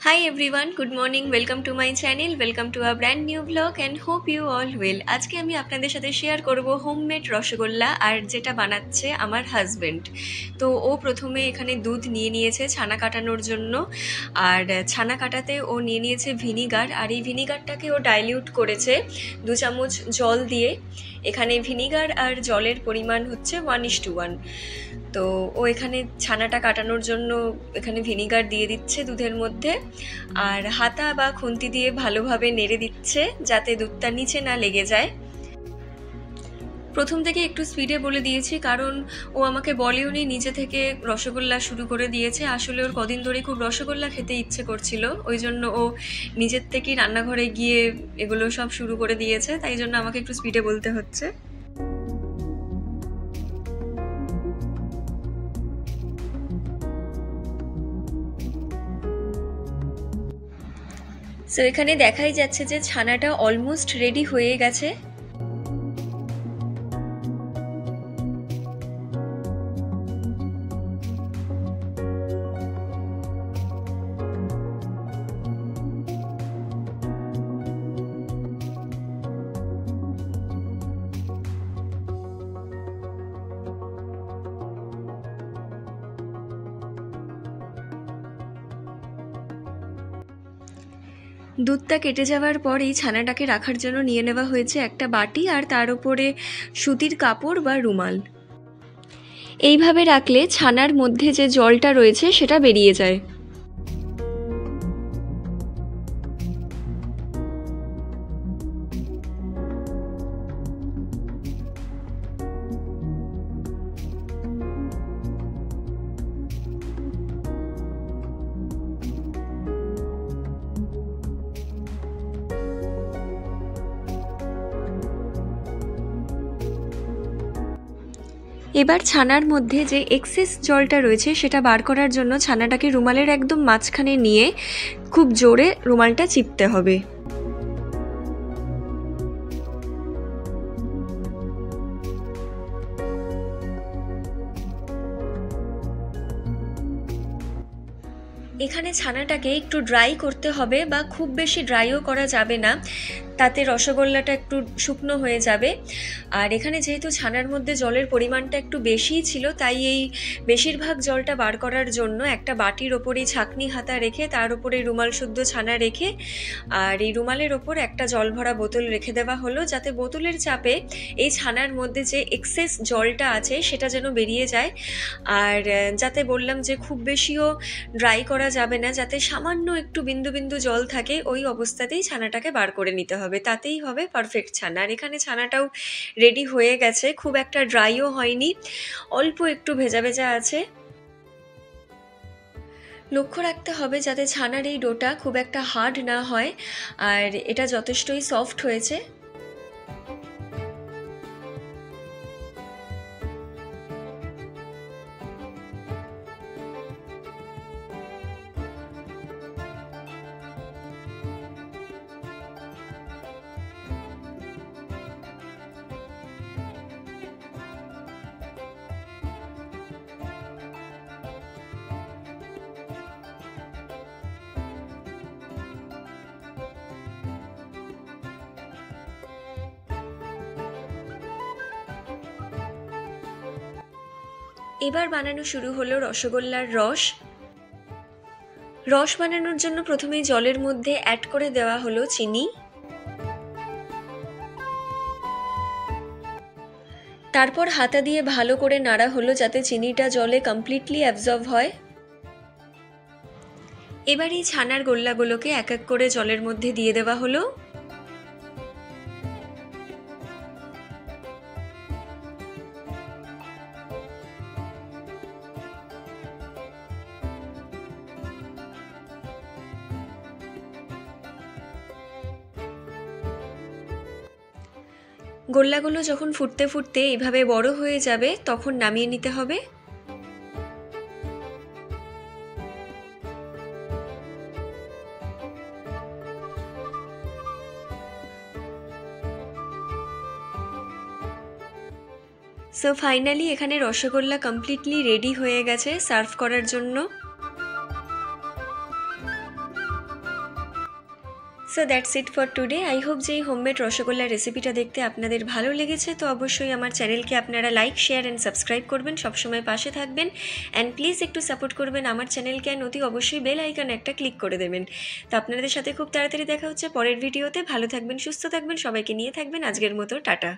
Hi everyone, good morning. Welcome to my channel. Welcome to a brand new vlog and hope you all well. আজকে আমি আপনাদের সাথে share করব homemade rasgulla আর যেটা বানাচ্ছে আমার হাজবেন্ড। তো ও প্রথমে এখানে দুধ নিয়ে নিয়েছে ছানা কাটানোর জন্য, আর ছানা কাটাতে ও নিয়ে নিয়েছে ভিনিগার, আর এই ভিনিগারটাকে ও ডাইলিউট করেছে 2 চামচ জল দিয়ে। এখানে ভিনিগার আর জলের পরিমাণ হচ্ছে 1:1। তো ও এখানে ছানাটা কাটানোর জন্য এখানে ভিনিগার দিয়ে দিচ্ছে দুধের মধ্যে, আর হাতা বা খুন্তি দিয়ে ভালোভাবে নেড়ে দিচ্ছে যাতে দুধটা নিচে না লেগে যায়। প্রথম থেকে একটু স্পিডে বলে দিয়েছি কারণ ও আমাকে বলেও নি, নিজে থেকে রসগোল্লা শুরু করে দিয়েছে। আসলে ওর কদিন ধরে খুব রসগোল্লা খেতে ইচ্ছে করছিল, ওই জন্য ও নিজের থেকেই রান্নাঘরে গিয়ে এগুলো সব শুরু করে দিয়েছে, তাই জন্য আমাকে একটু স্পিডে বলতে হচ্ছে। সো এখানে দেখাই যাচ্ছে যে ছানাটা অলমোস্ট রেডি হয়ে গেছে। দুধটা কেটে যাওয়ার পরেই ছানাটাকে রাখার জন্য নিয়ে নেওয়া হয়েছে একটা বাটি, আর তার উপরে সুতির কাপড় বা রুমাল। এইভাবে রাখলে ছানার মধ্যে যে জলটা রয়েছে সেটা বেরিয়ে যায়। এবার ছানার মধ্যে যে এক্সেস জলটা রয়েছে সেটা বার করার জন্য ছানাটাকে রুমালের একদম মাঝখানে নিয়ে খুব জোরে রুমালটা চিপতে হবে। এখানে ছানাটাকে একটু ড্রাই করতে হবে, বা খুব বেশি ড্রাইও করা যাবে না, তাতে রসগোল্লাটা একটু শুকনো হয়ে যাবে। আর এখানে যেহেতু ছানার মধ্যে জলের পরিমাণটা একটু বেশিই ছিল, তাই এই বেশিরভাগ জলটা বার করার জন্য একটা বাটির ওপরেই ছাঁকনি হাতা রেখে তার উপরে রুমাল শুদ্ধ ছানা রেখে, আর এই রুমালের ওপর একটা জল ভরা বোতল রেখে দেওয়া হলো, যাতে বোতলের চাপে এই ছানার মধ্যে যে এক্সেস জলটা আছে সেটা যেন বেরিয়ে যায়। আর যাতে বললাম যে খুব বেশিও ড্রাই করা যাবে না, যাতে সামান্য একটু বিন্দু বিন্দু জল থাকে, ওই অবস্থাতেই ছানাটাকে বার করে নিতে হবে, তাতেই হবে পারফেক্ট ছানা। আর এখানে ছানাটাও রেডি হয়ে গেছে, খুব একটা ড্রাইও হয়নি, অল্প একটু ভেজা ভেজা আছে। লক্ষ্য রাখতে হবে যাতে ছানার এই ডোটা খুব একটা হার্ড না হয়, আর এটা যথেষ্টই সফট হয়েছে। এবার বানানো শুরু হলো রসগোল্লার রস। রস বানানোর জন্য প্রথমেই জলের মধ্যে অ্যাড করে দেওয়া হলো চিনি, তারপর হাতা দিয়ে ভালো করে নাড়া হলো যাতে চিনিটা জলে কমপ্লিটলি অ্যাবজর্ব হয়। এবার এই ছানার গোল্লাগুলোকে এক এক করে জলের মধ্যে দিয়ে দেওয়া হলো। গোল্লাগুলো যখন ফুটতে ফুটতে এইভাবে বড় হয়ে যাবে তখন নামিয়ে নিতে হবে। সো ফাইনালি এখানে রসগোল্লা কমপ্লিটলি রেডি হয়ে গেছে সার্ভ করার জন্য। So that's it for today. I hope যে এই হোমমেড রসগোল্লার রেসিপিটা দেখতে আপনাদের ভালো লেগেছে। তো অবশ্যই আমার চ্যানেলকে আপনারা লাইক, শেয়ার অ্যান্ড সাবস্ক্রাইব করবেন, সবসময় পাশে থাকবেন অ্যান্ড প্লিজ একটু সাপোর্ট করবেন আমার চ্যানেলকে, অ্যান্ড অতি অবশ্যই বেল আইকন একটা ক্লিক করে দেবেন। তো আপনাদের সাথে খুব তাড়াতাড়ি দেখা হচ্ছে পরের ভিডিওতে। ভালো থাকবেন, সুস্থ থাকবেন, সবাইকে নিয়ে থাকবেন। আজকের মতো টাটা।